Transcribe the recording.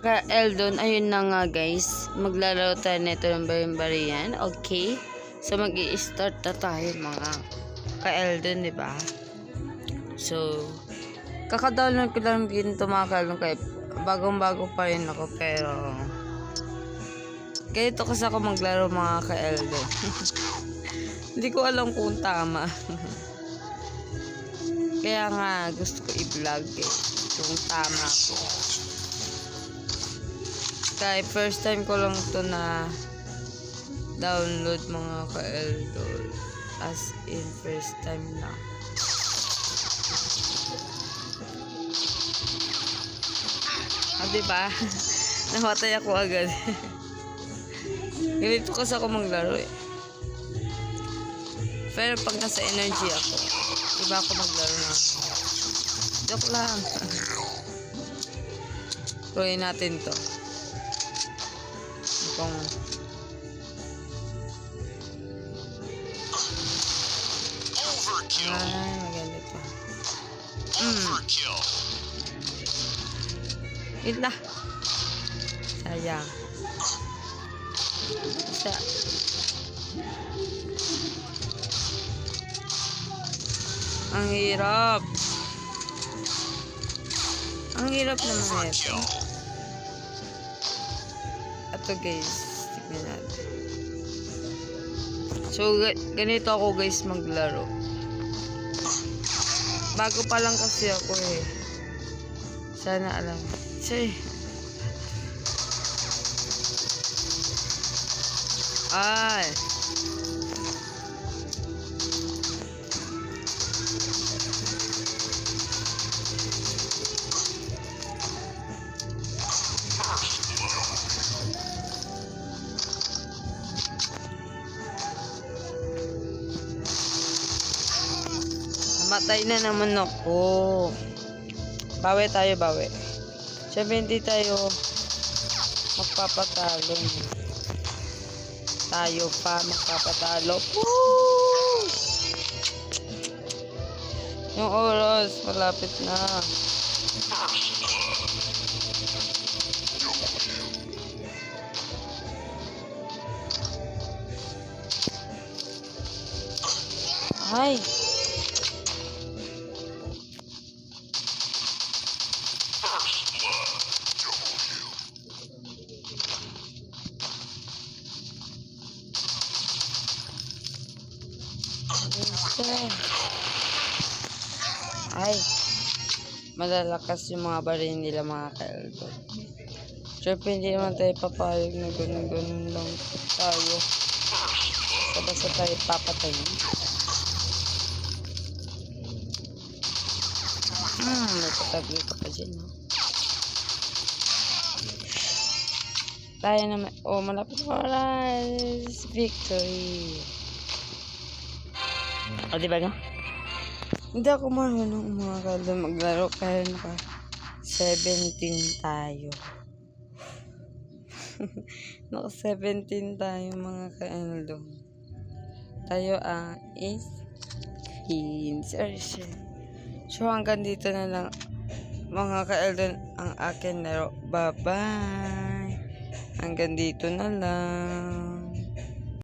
ka-Eldon, ayun na nga guys. Maglalaro tayo nito ng bariyan. Okay. So mag-i-start na tayo mga ka-Eldon, di ba? So, kaka-download ko lang din ito mga ka-Eldon kaya bagong-bago pa rin ako pero ganito kasi ako maglaro mga ka-Eldon. Hindi ko alam kung tama. Kaya nga gusto ko i-vlog kung tama ko. Kaya first time ko lang to na download mga ka-Eldon. As in first time na. Diba? Namatay ako agad. Ganito kasi ako maglaro Pero pag nasa energy ako, iba ako maglaro na. Joke lang. Tuloy natin to. Kung ay, maganda to. Wait na. Sayang. Ang hirap. Ang hirap naman ito. Ito guys, tignan natin. So, ganito ako guys maglaro. Bago pa lang kasi ako Sana alam. Ay. Namatay na naman ako. Bawi tayo, bawi. Siyempre hindi tayo magpapatalo. Tayo pa magpapatalo. Woo! Yung oras, malapit na. Ay! Ay, malalakas yung mga baril nila mga ka-Eldon. Siyempre hindi naman tayo papayag na ganun-ganun lang tayo. Basta tayo papatayin. May patagli ka pa dyan, no? Tayo naman, malapit na oras. Victory. Diba no? Hindi ako marunong mga ka-Eldon maglaro kaya naka 17 tayo. Naka 17 tayo mga ka-Eldon. Tayo is So hanggang dito na lang mga ka-Eldon ang akin laro. Bye bye. Hanggang dito na lang.